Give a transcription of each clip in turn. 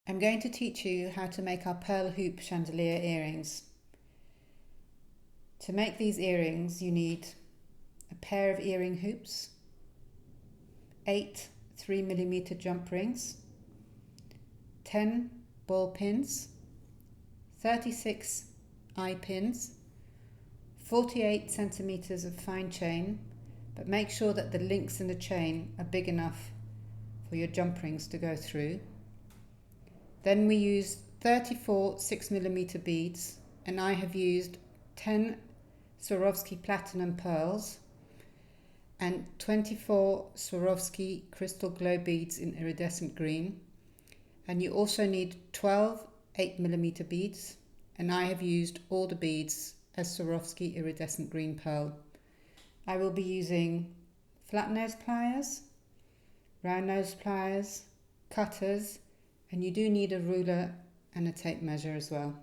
I'm going to teach you how to make our pearl hoop chandelier earrings. To make these earrings, you need a pair of earring hoops, 8 3mm jump rings, 10 ball pins, 36 eye pins, 48 centimeters of fine chain, but make sure that the links in the chain are big enough for your jump rings to go through. Then we use 34 6mm beads, and I have used 10 Swarovski platinum pearls and 24 Swarovski crystal glow beads in iridescent green. And you also need 12 8mm beads, and I have used all the beads as Swarovski iridescent green pearl. I will be using flat nose pliers, round nose pliers, cutters, and you do need a ruler and a tape measure as well.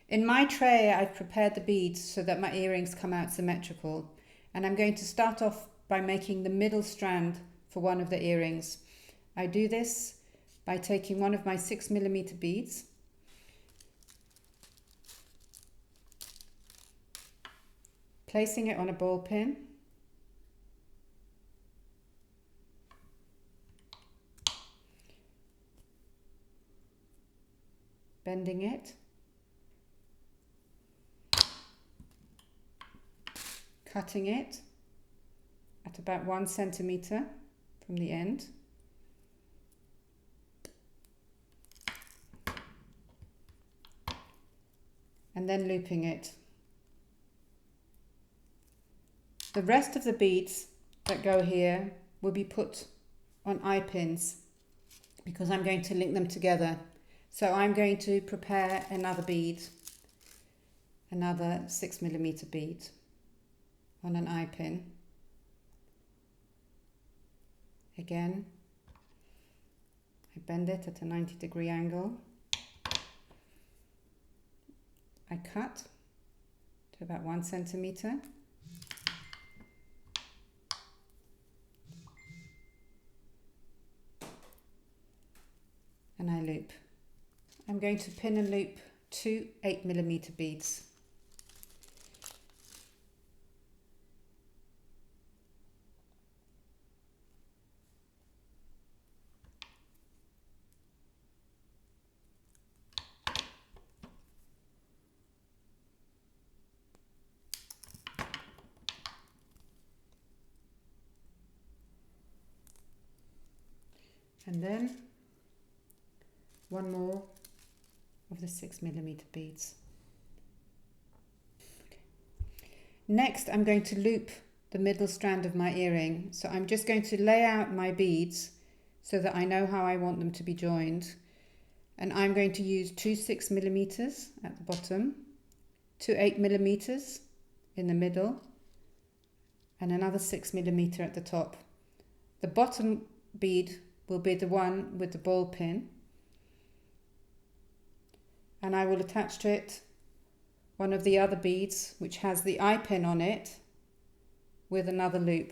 In my tray, I've prepared the beads so that my earrings come out symmetrical, and I'm going to start off by making the middle strand for one of the earrings. I do this by taking one of my 6mm beads, placing it on a ball pin, bending it, cutting it at about 1 centimeter from the end, and then looping it. The rest of the beads that go here will be put on eye pins because I'm going to link them together. So I'm going to prepare another bead, another 6mm bead on an eye pin. Again, I bend it at a 90-degree angle. I cut to about 1 centimeter. And I loop. I'm going to pin and loop 2 8mm beads. And then one more of the 6mm beads. Okay. Next, I'm going to loop the middle strand of my earring. So I'm just going to lay out my beads so that I know how I want them to be joined. And I'm going to use 2 6mm at the bottom, 2 8mm in the middle, and another 6mm at the top. The bottom bead will be the one with the ball pin, and I will attach to it one of the other beads which has the eye pin on it with another loop.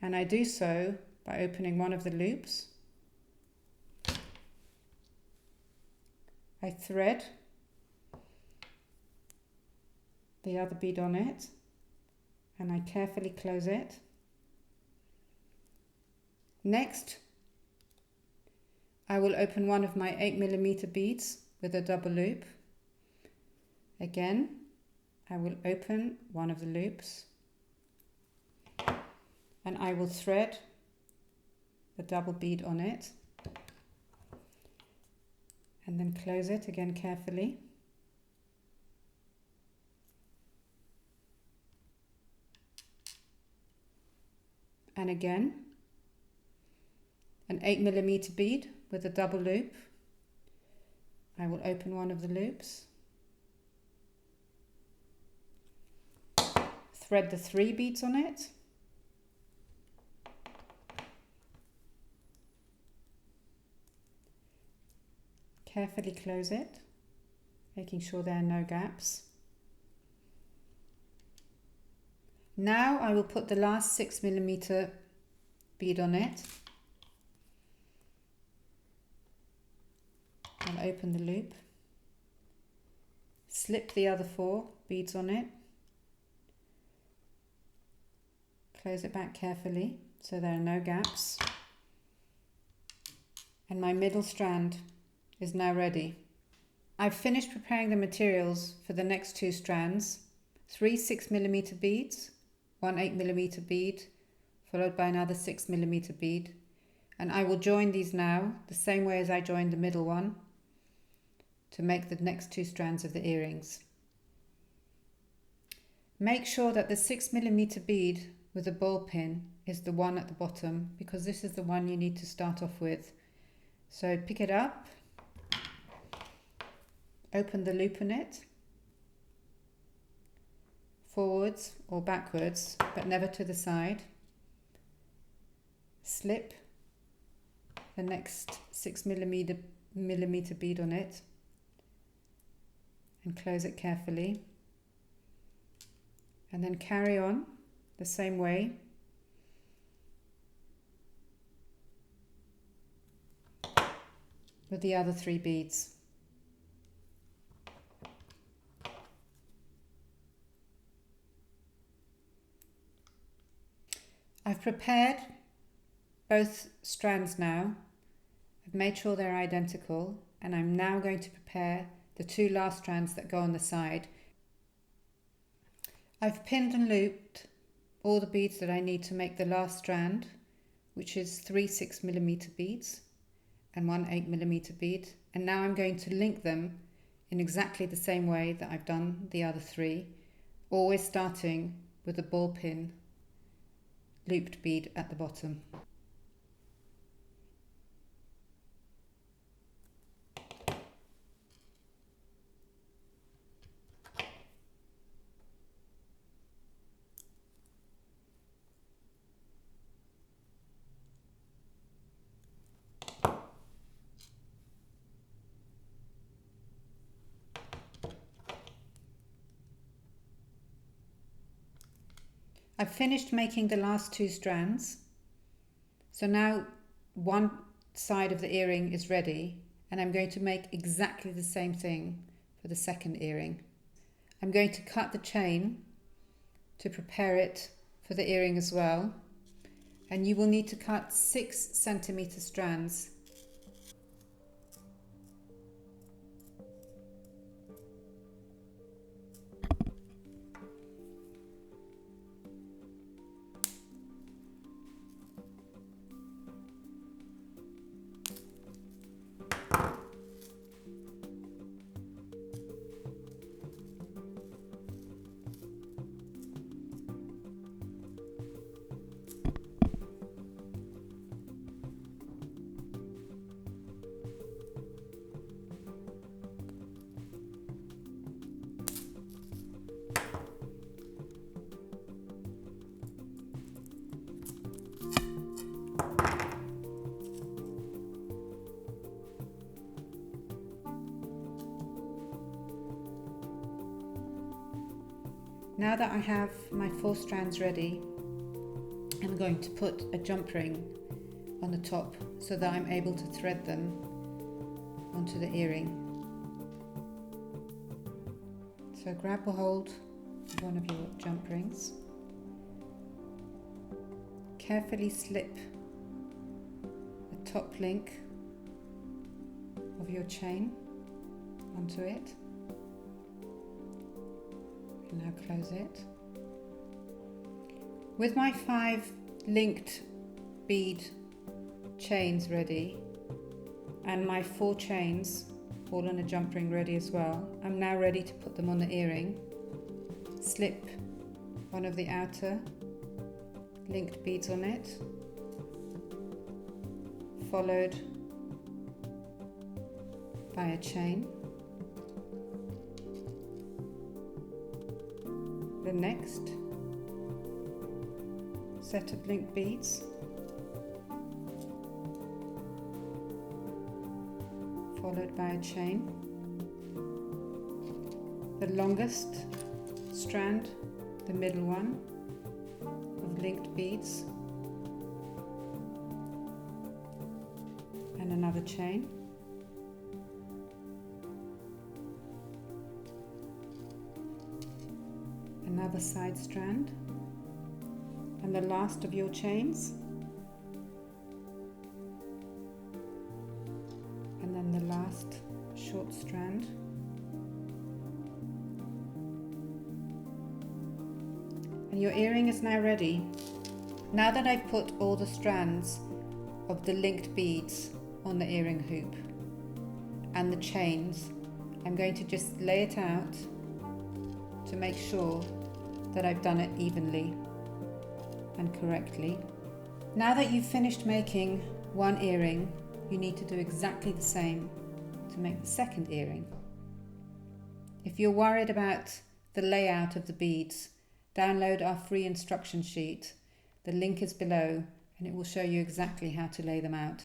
And I do so by opening one of the loops. I thread the other bead on it and I carefully close it. Next, I will open one of my 8mm beads with a double loop. Again, I will open one of the loops and I will thread the double bead on it and then close it again carefully. And again, an 8mm bead with a double loop. I will open one of the loops, thread the 3 beads on it, carefully close it, making sure there are no gaps. Now I will put the last 6mm bead on it and open the loop. Slip the other 4 beads on it. Close it back carefully so there are no gaps. And my middle strand is now ready. I've finished preparing the materials for the next 2 strands. 3 6mm beads, 1 8mm bead, followed by another 6mm bead. And I will join these now the same way as I joined the middle one to make the next 2 strands of the earrings. Make sure that the 6mm bead with a ball pin is the one at the bottom, because this is the one you need to start off with. So pick it up, open the loop in it, forwards or backwards, but never to the side. Slip the next 6mm bead on it and close it carefully. And then carry on the same way. With the other 3 beads. I've prepared both strands now. I've made sure they're identical, and I'm now going to prepare the 2 last strands that go on the side. I've pinned and looped all the beads that I need to make the last strand, which is 3 6mm beads and 1 8mm bead, and now I'm going to link them in exactly the same way that I've done the other 3, always starting with a ball pin looped bead at the bottom. I've finished making the last 2 strands, so now one side of the earring is ready, and I'm going to make exactly the same thing for the second earring. I'm going to cut the chain to prepare it for the earring as well, and you will need to cut 6 centimeter strands. Now that I have my 4 strands ready, I'm going to put a jump ring on the top so that I'm able to thread them onto the earring. So grab a hold of one of your jump rings, carefully slip the top link of your chain onto it. Now close it. With my 5 linked bead chains ready and my 4 chains all on a jump ring ready as well, I'm now ready to put them on the earring. Slip one of the outer linked beads on it, followed by a chain. The next set of linked beads, followed by a chain. The longest strand, the middle one, of linked beads, and another chain. other side strand and the last of your chains, and then the last short strand. And your earring is now ready. Now that I've put all the strands of the linked beads on the earring hoop and the chains, I'm going to just lay it out to make sure that I've done it evenly and correctly. Now that you've finished making one earring, you need to do exactly the same to make the second earring. If you're worried about the layout of the beads, download our free instruction sheet. The link is below and it will show you exactly how to lay them out.